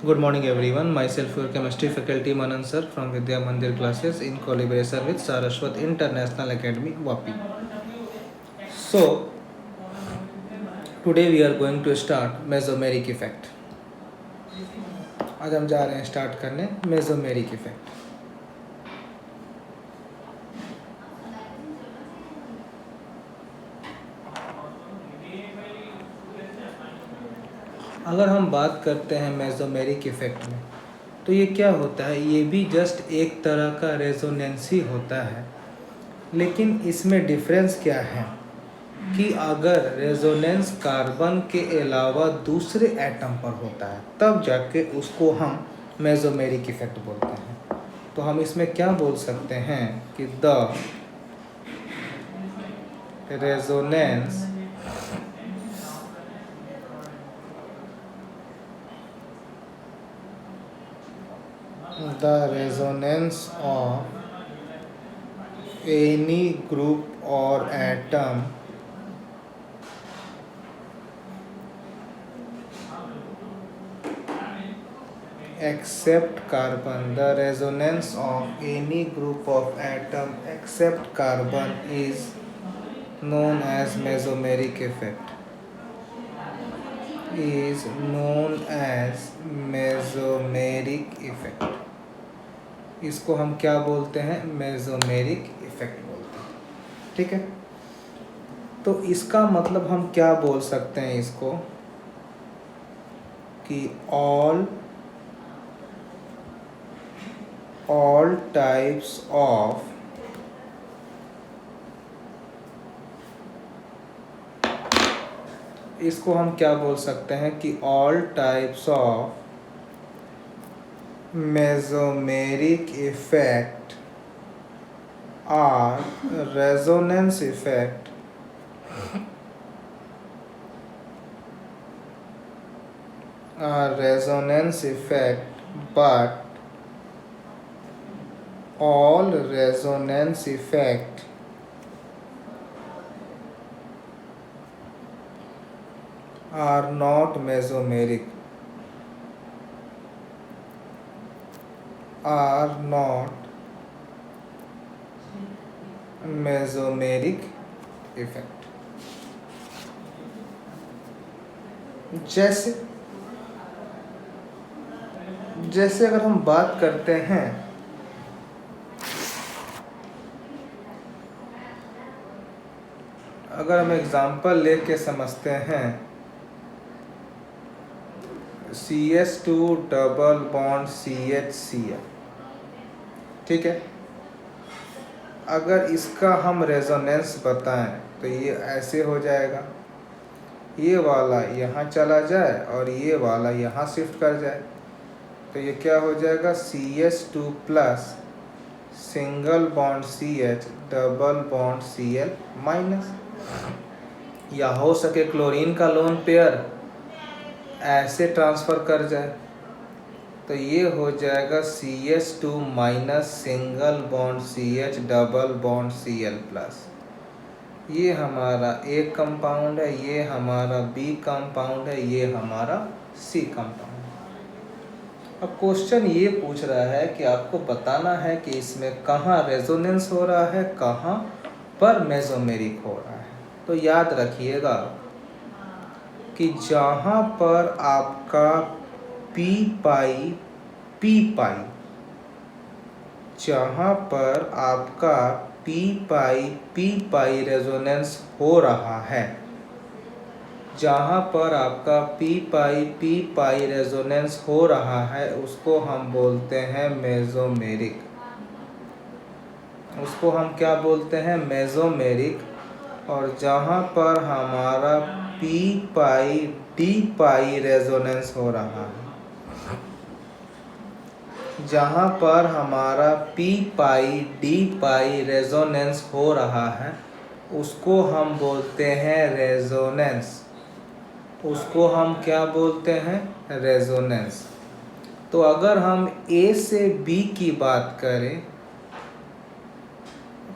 Good morning everyone. Myself your chemistry faculty Manan sir from Vidya Mandir classes in collaboration with Saraswat International Academy Vapi. So today we are going to start mesomeric effect. आज हम जा रहे हैं start करने mesomeric effect. अगर हम बात करते हैं मेसोमेरिक इफ़ेक्ट में तो ये क्या होता है, ये भी जस्ट एक तरह का रेजोनेंस ही होता है, लेकिन इसमें डिफरेंस क्या है कि अगर रेजोनेंस कार्बन के अलावा दूसरे एटम पर होता है तब जाके उसको हम मेसोमेरिक इफ़ेक्ट बोलते हैं। तो हम इसमें क्या बोल सकते हैं कि the resonance of any group or atom except carbon. The resonance of any group of atom except carbon is known as mesomeric effect. Is known as mesomeric effect. इसको हम क्या बोलते हैं, मेसोमेरिक इफेक्ट बोलते हैं। ठीक है, तो इसका मतलब हम क्या बोल सकते हैं इसको कि all types of इसको हम क्या बोल सकते हैं कि all types of mesomeric effect are resonance effect but all resonance effect are not mesomeric, are not mesomeric effect. जैसे अगर हम बात करते हैं अगर हम एग्जांपल लेके समझते हैं CH2 डबल बॉन्ड CHCl, ठीक है। अगर इसका हम रेजोनेंस बताएं तो ये ऐसे हो जाएगा, ये वाला यहाँ चला जाए और ये वाला यहाँ शिफ्ट कर जाए, तो ये क्या हो जाएगा CH2 plus single bond CH double bond Cl minus, या हो सके क्लोरीन का लोन पेयर ऐसे ट्रांसफ़र कर जाए, तो ये हो जाएगा CH2 minus single bond CH double bond Cl plus. ये हमारा A कंपाउंड है, ये हमारा B कंपाउंड है, ये हमारा C कंपाउंड। अब क्वेश्चन ये पूछ रहा है कि आपको बताना है कि इसमें कहाँ रेजोनेंस हो रहा है, कहाँ पर मेसोमेरिक हो रहा है। तो याद रखिएगा कि जहाँ पर आपका P पाई जहाँ पर आपका P पाई रेजोनेंस हो रहा है, जहाँ पर आपका P पाई रेजोनेंस हो रहा है उसको हम बोलते हैं मेसोमेरिक। उसको हम क्या बोलते हैं, मेसोमेरिक। और जहाँ पर हमारा P पाई रेजोनेंस हो रहा है, जहाँ पर हमारा P पाई रेजोनेंस हो रहा है उसको हम बोलते हैं रेजोनेंस। उसको हम क्या बोलते हैं, रेजोनेंस। तो अगर हम A से B की बात करें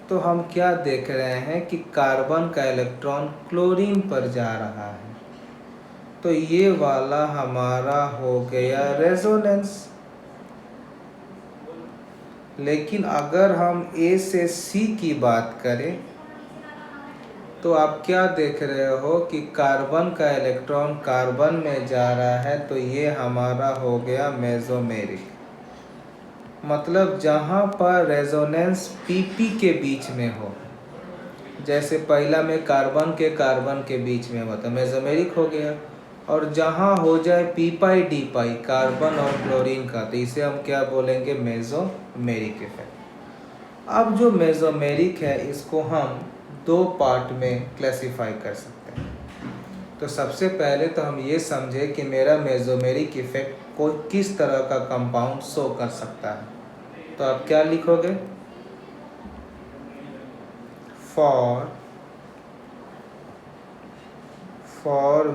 तो हम क्या देख रहे हैं कि कार्बन का इलेक्ट्रॉन क्लोरीन पर जा रहा है, तो ये वाला हमारा हो गया रेजोनेंस। लेकिन अगर हम ए से सी की बात करें तो आप क्या देख रहे हो कि कार्बन का इलेक्ट्रॉन कार्बन में जा रहा है, तो ये हमारा हो गया मेसोमेरिक। मतलब जहाँ पर रेजोनेंस पीपी के बीच में हो, जैसे पहला में कार्बन के बीच में हुआ तो मेसोमेरिक हो गया, और जहाँ हो जाए पी पाई डी पाई कार्बन और क्लोरीन का, तो इसे हम क्या बोलेंगे, मेसोमेरिक इफेक्ट। अब जो मेसोमेरिक है इसको हम दो पार्ट में क्लासिफाई कर सकते हैं। तो सबसे पहले तो हम ये समझे कि मेरा मेसोमेरिक इफेक्ट को किस तरह का कंपाउंड शो कर सकता है। तो आप क्या लिखोगे, for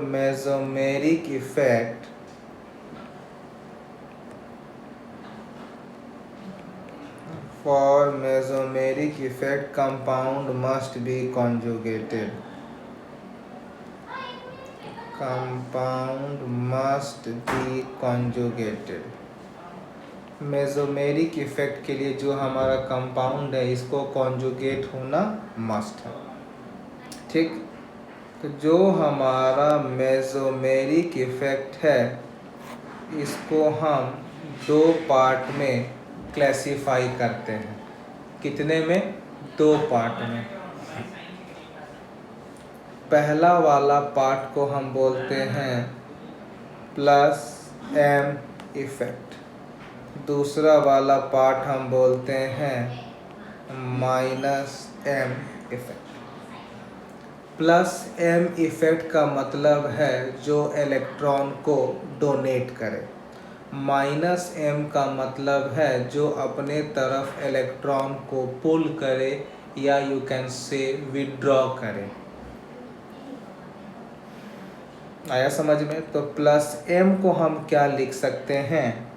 mesomeric effect compound must be conjugated. Mesomeric effect के लिए जो हमारा कंपाउंड है इसको कॉन्जुगेट होना मस्ट है। ठीक, तो जो हमारा मेसोमेरिक इफेक्ट है इसको हम दो पार्ट में क्लासिफाई करते हैं। कितने में, दो पार्ट में। पहला वाला पार्ट को हम बोलते हैं प्लस एम इफेक्ट, दूसरा वाला पार्ट हम बोलते हैं minus M effect. Plus M effect का मतलब है जो इलेक्ट्रॉन को डोनेट करे, माइनस एम का मतलब है जो अपने तरफ इलेक्ट्रॉन को पुल करे या यू कैन से विड्रॉ करे। आया समझ में? तो प्लस एम को हम क्या लिख सकते हैं,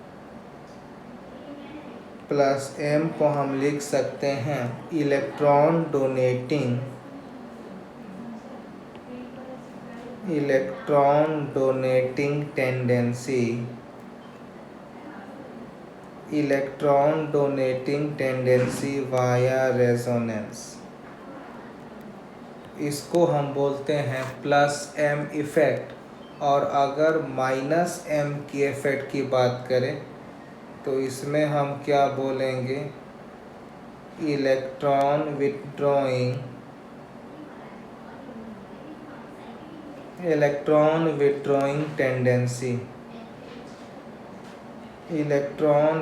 प्लस एम को हम लिख सकते हैं electron donating tendency via resonance. इसको हम बोलते हैं प्लस एम इफेक्ट। और अगर माइनस एम की इफेक्ट की बात करें तो इसमें हम क्या बोलेंगे, electron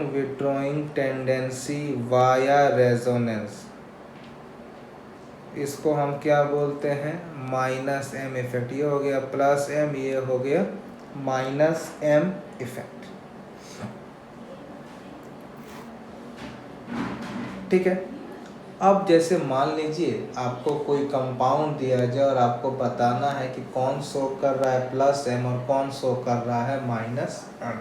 withdrawing tendency via resonance. इसको हम क्या बोलते हैं, माइनस एम इफेक्ट। ये हो गया प्लस एम, ये हो गया माइनस एम इफेक्ट। ठीक है। अब जैसे मान लीजिए आपको कोई कंपाउंड दिया जाए और आपको बताना है कि कौन शो कर रहा है प्लस एम और कौन शो कर रहा है माइनस एम।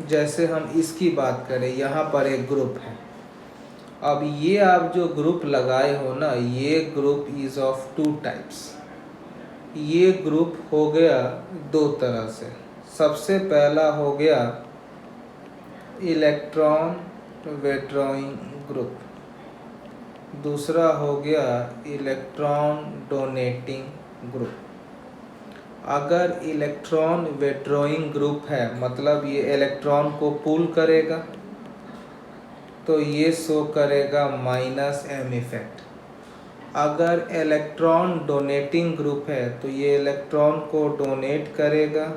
जैसे हम इसकी बात करें, यहाँ पर एक ग्रुप है। अब ये आप जो ग्रुप लगाए हो ना, ये group is of two types. ये ग्रुप हो गया दो तरह से। सबसे पहला हो गया इलेक्ट्रॉन विड्रॉइंग ग्रुप, दूसरा हो गया इलेक्ट्रॉन डोनेटिंग ग्रुप। अगर इलेक्ट्रॉन विड्रॉइंग ग्रुप है मतलब ये इलेक्ट्रॉन को पुल करेगा, तो ये शो करेगा माइनस एम इफेक्ट। अगर इलेक्ट्रॉन डोनेटिंग ग्रुप है तो ये इलेक्ट्रॉन को डोनेट करेगा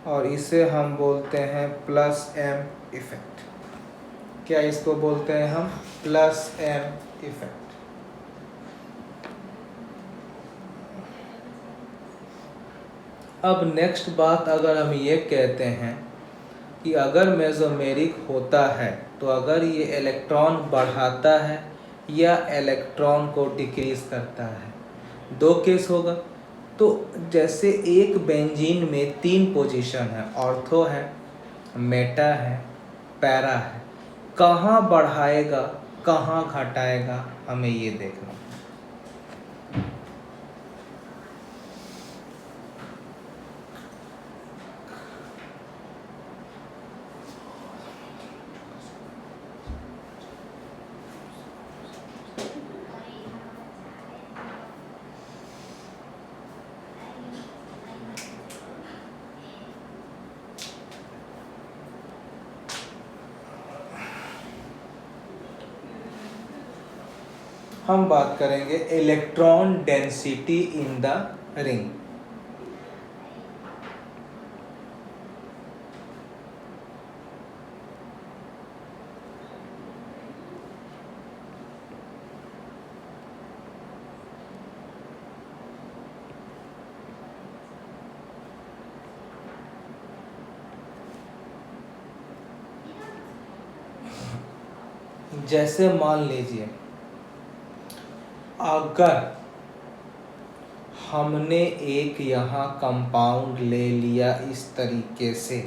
और इसे हम बोलते हैं प्लस एम इफेक्ट। क्या इसको बोलते हैं हम, प्लस एम इफेक्ट। अब नेक्स्ट बात, अगर हम ये कहते हैं कि अगर मेसोमेरिक होता है तो अगर ये इलेक्ट्रॉन बढ़ाता है या इलेक्ट्रॉन को डिक्रीज करता है। दो केस होगा। तो जैसे एक बेंजीन में 3 पोजीशन है, ऑर्थो है, मेटा है, पैरा है, कहाँ बढ़ाएगा कहाँ घटाएगा हमें ये देखना है। हम बात करेंगे electron density in the ring. जैसे मान लीजिए अगर हमने एक यहाँ कंपाउंड ले लिया इस तरीके से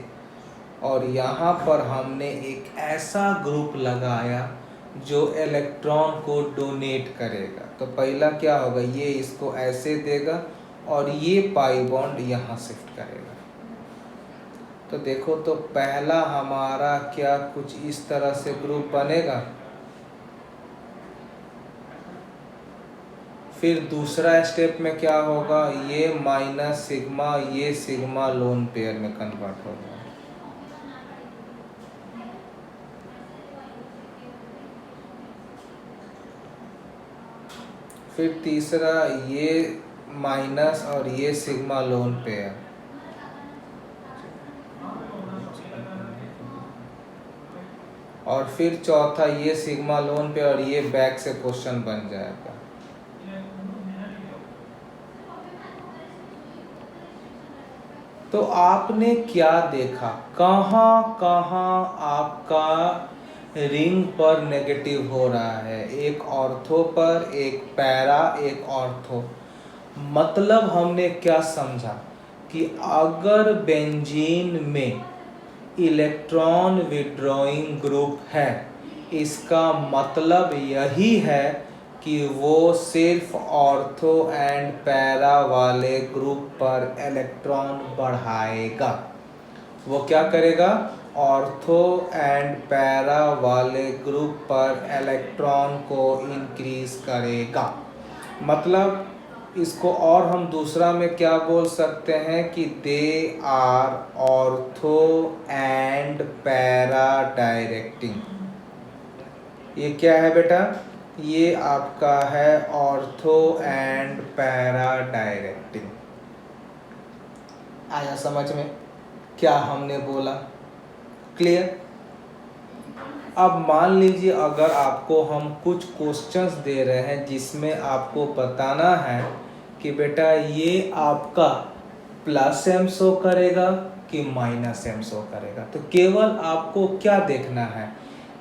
और यहाँ पर हमने एक ऐसा ग्रुप लगाया जो इलेक्ट्रॉन को डोनेट करेगा, तो पहला क्या होगा, ये इसको ऐसे देगा और ये पाई बॉन्ड यहाँ शिफ्ट करेगा। तो देखो, तो पहला हमारा क्या कुछ इस तरह से ग्रुप बनेगा। फिर दूसरा स्टेप में क्या होगा, ये माइनस सिग्मा, ये सिग्मा लोन पेयर में कन्वर्ट होगा। फिर तीसरा ये माइनस और ये सिग्मा लोन पेयर, और फिर चौथा ये सिग्मा लोन पेयर, और ये बैक से क्वेश्चन बन जाएगा। तो आपने क्या देखा, कहाँ कहाँ आपका रिंग पर नेगेटिव हो रहा है, एक ऑर्थो पर, एक पैरा, एक ऑर्थो। मतलब हमने क्या समझा कि अगर बेंजीन में इलेक्ट्रॉन विड्रॉइंग ग्रुप है, इसका मतलब यही है कि वो सिर्फ ऑर्थो एंड पैरा वाले ग्रुप पर इलेक्ट्रॉन बढ़ाएगा। वो क्या करेगा, ऑर्थो एंड पैरा वाले ग्रुप पर इलेक्ट्रॉन को इंक्रीज करेगा। मतलब इसको और हम दूसरा में क्या बोल सकते हैं कि they are ortho and para directing. ये क्या है बेटा, ये आपका है ऑर्थो एंड पैरा डायरेक्टिंग। आया समझ में क्या हमने बोला, क्लियर। अब मान लीजिए अगर आपको हम कुछ क्वेश्चंस दे रहे हैं जिसमें आपको बताना है कि बेटा ये आपका प्लस एम शो करेगा कि माइनस एम शो करेगा, तो केवल आपको क्या देखना है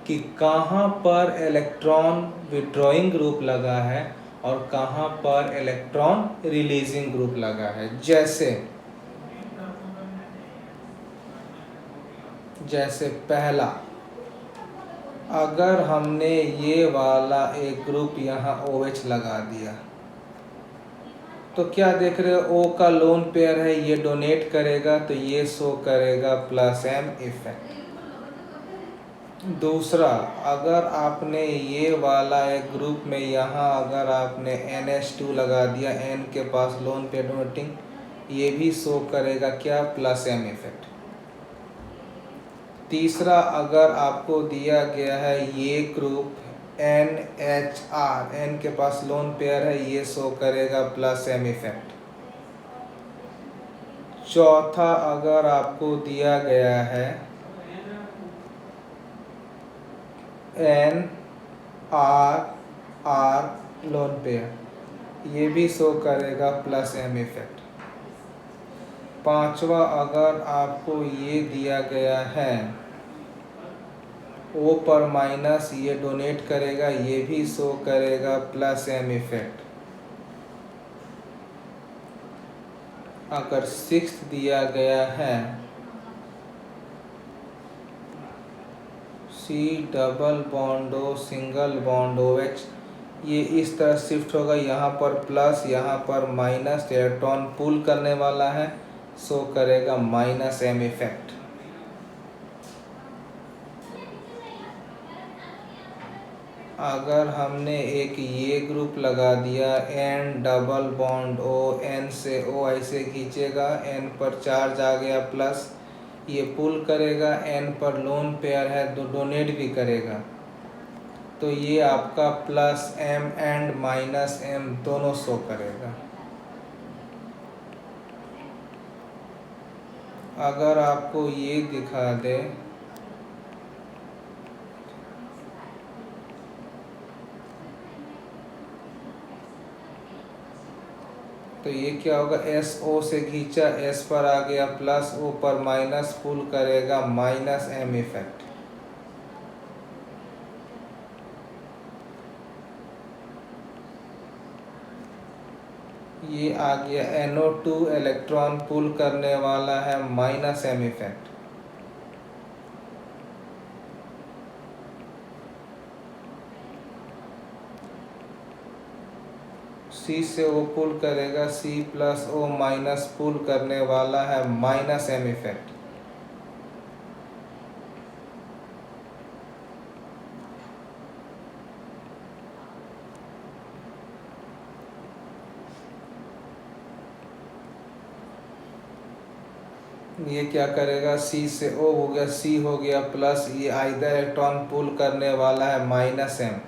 कि कहाँ पर इलेक्ट्रॉन विड्रॉइंग ग्रुप लगा है और कहाँ पर इलेक्ट्रॉन रिलीजिंग ग्रुप लगा है। जैसे पहला, अगर हमने ये वाला एक ग्रुप यहाँ OH लगा दिया, तो क्या देख रहे हो, O का लोन पेयर है, ये डोनेट करेगा तो ये शो करेगा प्लस M इफेक्ट। दूसरा, अगर आपने ये वाला एक ग्रुप में यहाँ अगर आपने NH2 लगा दिया, N के पास लोन पेयर डोनेटिंग, ये भी शो करेगा क्या, प्लस M इफेक्ट। तीसरा, अगर आपको दिया गया है ये ग्रुप NHR, N के पास लोन पेयर है, ये शो करेगा प्लस M इफेक्ट। चौथा, अगर आपको दिया गया है NRR लोन पेयर, ये भी शो करेगा प्लस M इफेक्ट। पांचवा, अगर आपको ये दिया गया है O पर माइनस, ये डोनेट करेगा, ये भी शो करेगा प्लस M इफेक्ट। अगर सिक्स्थ दिया गया है C double bond O single bond O H, ये इस तरह शिफ्ट होगा, यहाँ पर प्लस यहाँ पर माइनस, इलेक्ट्रॉन पुल करने वाला है, शो करेगा माइनस एम इफेक्ट। अगर हमने एक ये ग्रुप लगा दिया N double bond O, N से ओ ऐसे खींचेगा, एन पर चार्ज आ गया प्लस, ये पुल करेगा, एन पर लोन पेयर है तो डोनेट भी करेगा, तो ये आपका plus M and minus M दोनों शो करेगा। अगर आपको ये दिखा दे तो ये क्या होगा, एस ओ से खींचा, एस पर आ गया प्लस, ओ पर माइनस, पुल करेगा माइनस एम इफेक्ट। ये आ गया NO2 इलेक्ट्रॉन पुल करने वाला है माइनस एम इफेक्ट। सी से ओ पुल करेगा, सी प्लस ओ माइनस पुल करने वाला है माइनस एम इफेक्ट। ये क्या करेगा, सी से ओ हो गया, सी हो गया प्लस, ये आइदर इलेक्ट्रॉन पुल करने वाला है माइनस एम।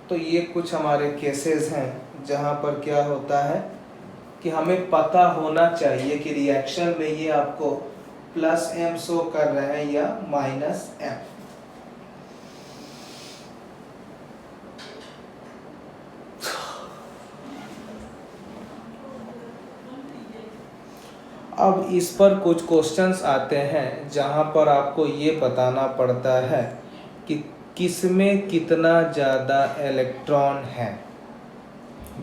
तो ये कुछ हमारे केसेस हैं जहाँ पर क्या होता है कि हमें पता होना चाहिए कि रिएक्शन में ये आपको प्लस एम शो कर रहे हैं या माइनस एम। अब इस पर कुछ क्वेश्चंस आते हैं जहाँ पर आपको ये बताना पड़ता है कि किसमें कितना ज़्यादा इलेक्ट्रॉन है।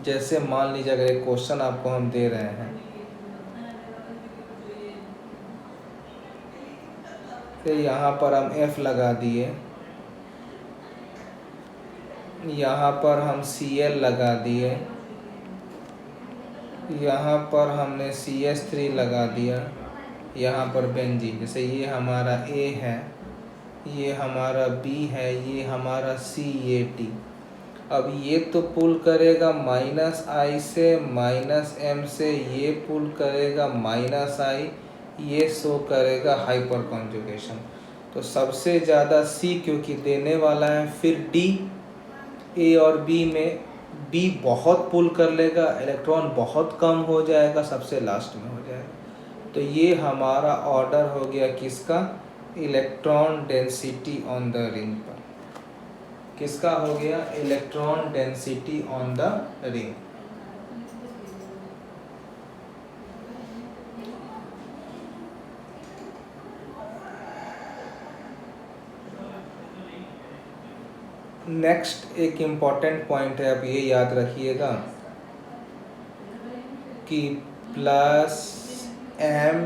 जैसे मान लीजिए अगर एक क्वेश्चन आपको हम दे रहे हैं, तो यहाँ पर हम F लगा दिए, यहाँ पर हम Cl लगा दिए, यहाँ पर हमने CH3 लगा दिया, यहाँ पर बेंजीन। जैसे ये हमारा A है, ये हमारा B है, ये हमारा CAT। अब ये तो पुल करेगा माइनस आई से, माइनस एम से, ये पुल करेगा माइनस आई, ये शो करेगा हाइपर कॉन्जुगेशन। तो सबसे ज़्यादा C क्योंकि देने वाला है, फिर D, A और B में B बहुत पुल कर लेगा, इलेक्ट्रॉन बहुत कम हो जाएगा, सबसे लास्ट में हो जाएगा। तो ये हमारा ऑर्डर हो गया किसका, electron density on the ring पर। किसका हो गया, electron density on the ring. Next एक इम्पॉर्टेंट पॉइंट है, अब ये याद रखिएगा कि plus M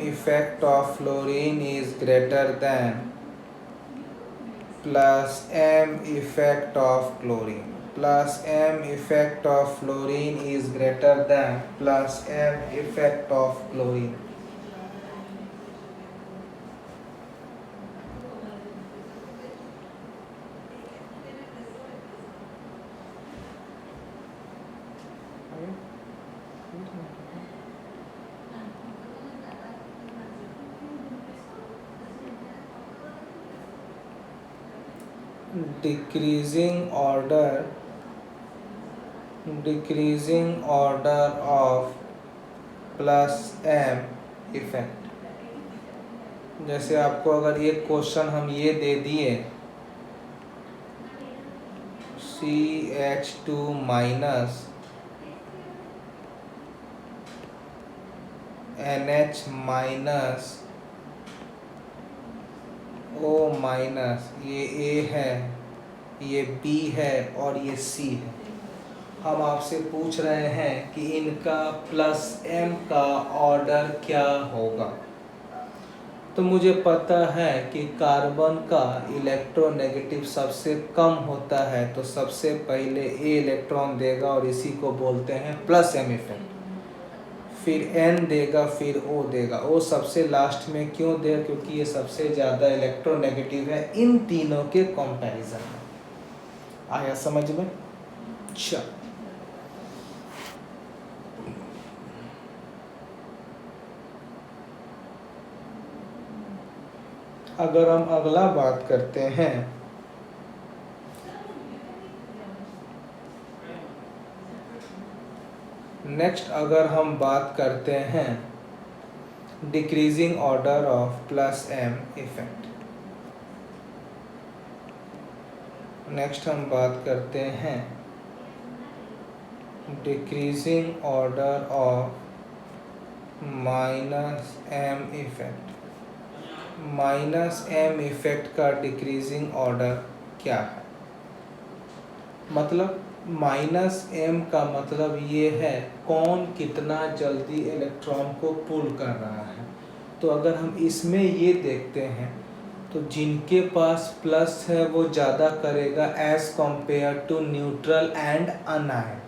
effect of fluorine is greater than plus M effect of chlorine. Plus M effect of fluorine is greater than plus M effect of chlorine. decreasing order of plus M effect. जैसे आपको अगर ये question हम ये दे दिए, CH2 minus NH minus O minus, ये A है, ये B है और ये C है। हम आपसे पूछ रहे हैं कि इनका प्लस m का ऑर्डर क्या होगा। तो मुझे पता है कि कार्बन का इलेक्ट्रोनेगेटिव सबसे कम होता है, तो सबसे पहले ए इलेक्ट्रॉन देगा और इसी को बोलते हैं प्लस m इफेक्ट। फिर n देगा, फिर O देगा। O सबसे लास्ट में क्यों देगा? क्योंकि ये सबसे ज़्यादा इलेक्ट्रोनेगेटिव है इन तीनों के कंपैरिजन में। आया समझ में? अच्छा, अगर हम अगला बात करते हैं, नेक्स्ट अगर हम बात करते हैं decreasing order of plus m effect. Next हम बात करते हैं decreasing order of minus m effect. Minus m effect का डिक्रीजिंग ऑर्डर क्या है? मतलब माइनस m का मतलब ये है कौन कितना जल्दी इलेक्ट्रॉन को पुल कर रहा है। तो अगर हम इसमें ये देखते हैं तो जिनके पास प्लस है वो ज़्यादा करेगा as compare to neutral and anion.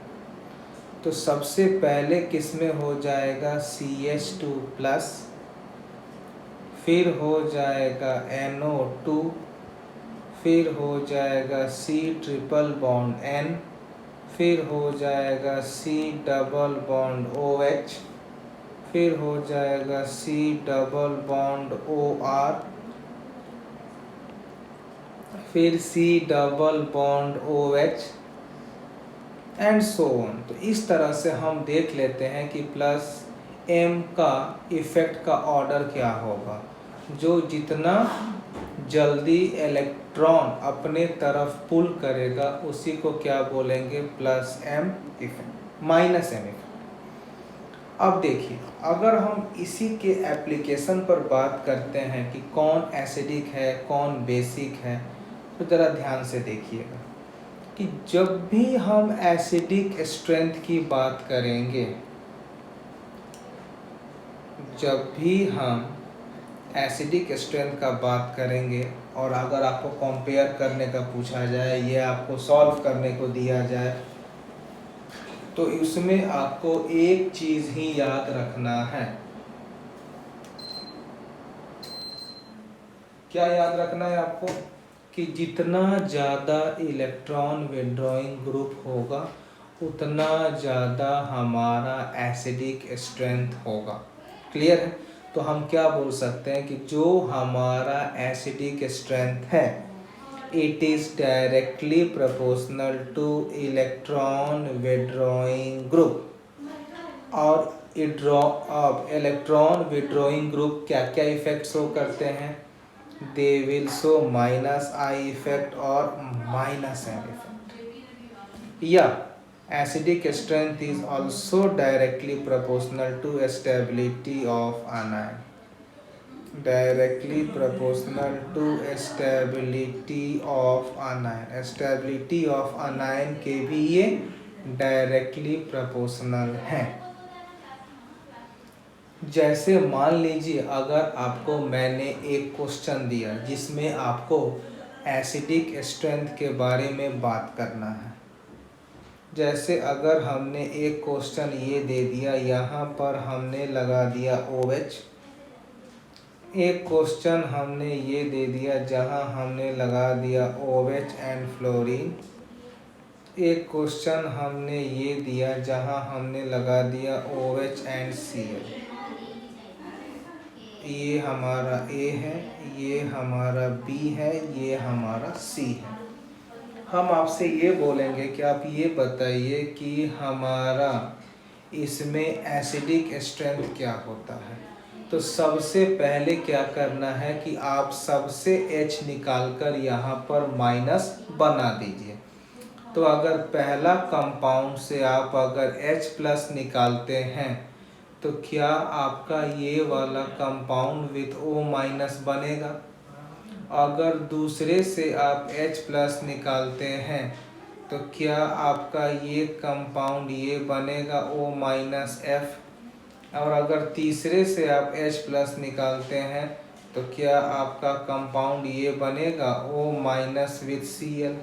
तो सबसे पहले किस में हो जाएगा CH2 प्लस, फिर हो जाएगा NO2, फिर हो जाएगा C ट्रिपल बॉन्ड N, फिर हो जाएगा C डबल बॉन्ड OH, फिर हो जाएगा C डबल बॉन्ड OR, फिर C double bond OH and so on. तो इस तरह से हम देख लेते हैं कि प्लस m का इफेक्ट का ऑर्डर क्या होगा। जो जितना जल्दी इलेक्ट्रॉन अपने तरफ पुल करेगा उसी को क्या बोलेंगे? Plus m effect, minus m effect. अब देखिए, अगर हम इसी के एप्लीकेशन पर बात करते हैं कि कौन एसिडिक है कौन बेसिक है, तो ज़रा ध्यान से देखिएगा कि जब भी हम एसिडिक स्ट्रेंथ की बात करेंगे, जब भी हम एसिडिक स्ट्रेंथ का बात करेंगे और अगर आपको कंपेयर करने का पूछा जाए, ये आपको सॉल्व करने को दिया जाए, तो इसमें आपको एक चीज़ ही याद रखना है। क्या याद रखना है आपको? कि जितना ज़्यादा इलेक्ट्रॉन विड्रॉइंग ग्रुप होगा उतना ज़्यादा हमारा एसिडिक स्ट्रेंथ होगा। क्लियर है? तो हम क्या बोल सकते हैं कि जो हमारा एसिडिक स्ट्रेंथ है it is directly proportional two electron withdrawing group. और इलेक्ट्रॉन विड्रॉइंग ग्रुप क्या क्या इफेक्ट शो करते हैं? They will show minus I effect और माइनस एम इफेक्ट। या acidic strength is also directly proportional to stability of anion, directly proportional to stability of anion। stability of anion के भी ये directly proportional हैं। जैसे मान लीजिए अगर आपको मैंने एक क्वेश्चन दिया जिसमें आपको एसिडिक स्ट्रेंथ के बारे में बात करना है। जैसे अगर हमने एक क्वेश्चन ये दे दिया, यहाँ पर हमने लगा दिया OH। एक क्वेश्चन हमने ये दे दिया जहाँ हमने लगा दिया OH एंड फ्लोरीन। एक क्वेश्चन हमने ये दिया जहाँ हमने लगा दिया OH एंड Cl। ये हमारा A है, ये हमारा B है, ये हमारा C है। हम आपसे ये बोलेंगे कि आप ये बताइए कि हमारा इसमें एसिडिक स्ट्रेंथ क्या होता है। तो सबसे पहले क्या करना है कि आप सबसे H निकाल कर यहाँ पर माइनस बना दीजिए। तो अगर पहला कंपाउंड से आप अगर H प्लस निकालते हैं तो क्या आपका ये वाला कंपाउंड विथ O माइनस बनेगा। अगर दूसरे से आप H प्लस निकालते हैं तो क्या आपका ये कंपाउंड ये बनेगा O-F। और अगर तीसरे से आप H+ निकालते हैं तो क्या आपका कंपाउंड ये बनेगा O- विथ Cl।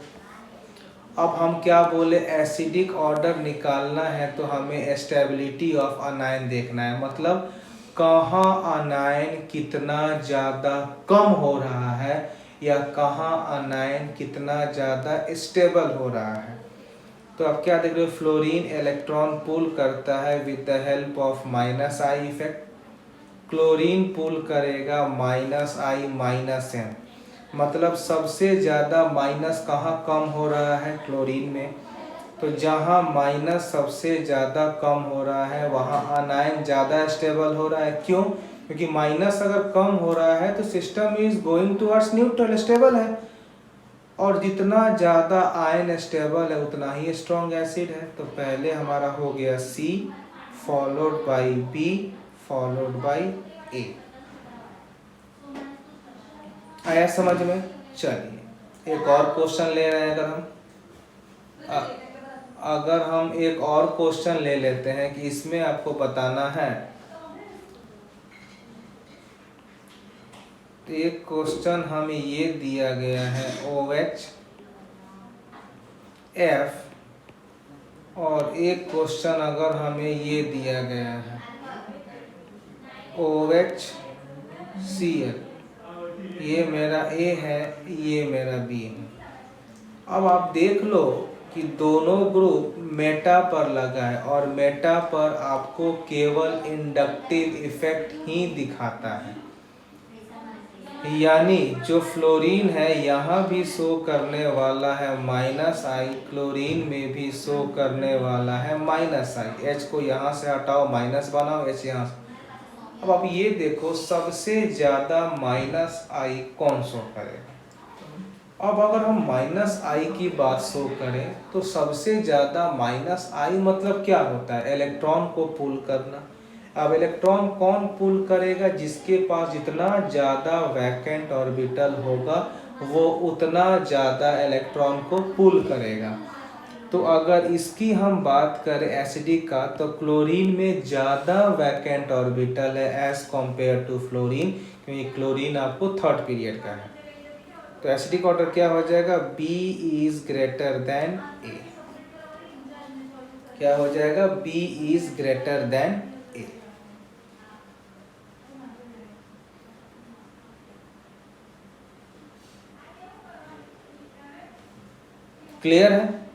अब हम क्या बोले, एसिडिक ऑर्डर निकालना है तो हमें स्टेबिलिटी ऑफ अनायन देखना है, मतलब कहाँ अनायन कितना ज़्यादा कम हो रहा है या कहाँ अनायन कितना ज़्यादा स्टेबल हो रहा है। तो आप क्या देख रहे हो, फ्लोरीन इलेक्ट्रॉन पुल करता है with the help of -I effect, chlorine pull करेगा -I-M, मतलब सबसे ज़्यादा माइनस कहाँ कम हो रहा है, क्लोरीन में। तो जहाँ माइनस सबसे ज़्यादा कम हो रहा है वहाँ अनायन ज़्यादा स्टेबल हो रहा है। क्यों? क्योंकि माइनस अगर कम हो रहा है तो system is going towards neutral, stable है, और जितना ज़्यादा आयन स्टेबल है उतना ही स्ट्रॉन्ग एसिड है। तो पहले हमारा हो गया C followed by B followed by A। आया समझ में? चलिए एक और क्वेश्चन ले रहे हैं। अगर हम एक और क्वेश्चन ले लेते हैं कि इसमें आपको बताना है, तो एक क्वेश्चन हमें ये दिया गया है OH F, और एक क्वेश्चन अगर हमें ये दिया गया है OH Cl, ये मेरा A है, ये मेरा B है। अब आप देख लो कि दोनों ग्रुप मेटा पर लगा है और मेटा पर आपको केवल इंडक्टिव इफेक्ट ही दिखाता है, यानी जो फ्लोरीन है यहाँ भी शो करने वाला है -I, क्लोरीन में भी शो करने वाला है -I। H को यहाँ से हटाओ, माइनस बनाओ, H यहाँ से। अब आप ये देखो सबसे ज़्यादा -I कौन शो करेगा। अब अगर हम -I की बात शो करें तो सबसे ज़्यादा -I मतलब क्या होता है, इलेक्ट्रॉन को पुल करना। अब इलेक्ट्रॉन कौन पुल करेगा, जिसके पास जितना ज़्यादा वैकेंट ऑर्बिटल होगा वो उतना ज़्यादा इलेक्ट्रॉन को पुल करेगा। तो अगर इसकी हम बात करें एसिडिक का, तो क्लोरीन में ज़्यादा वैकेंट ऑर्बिटल है एज कम्पेयर टू फ्लोरीन, क्योंकि क्लोरीन आपको थर्ड पीरियड का है। तो एसिडिक ऑर्डर क्या हो जाएगा, B is greater then A। क्या हो जाएगा, B is greater then A। Clear है?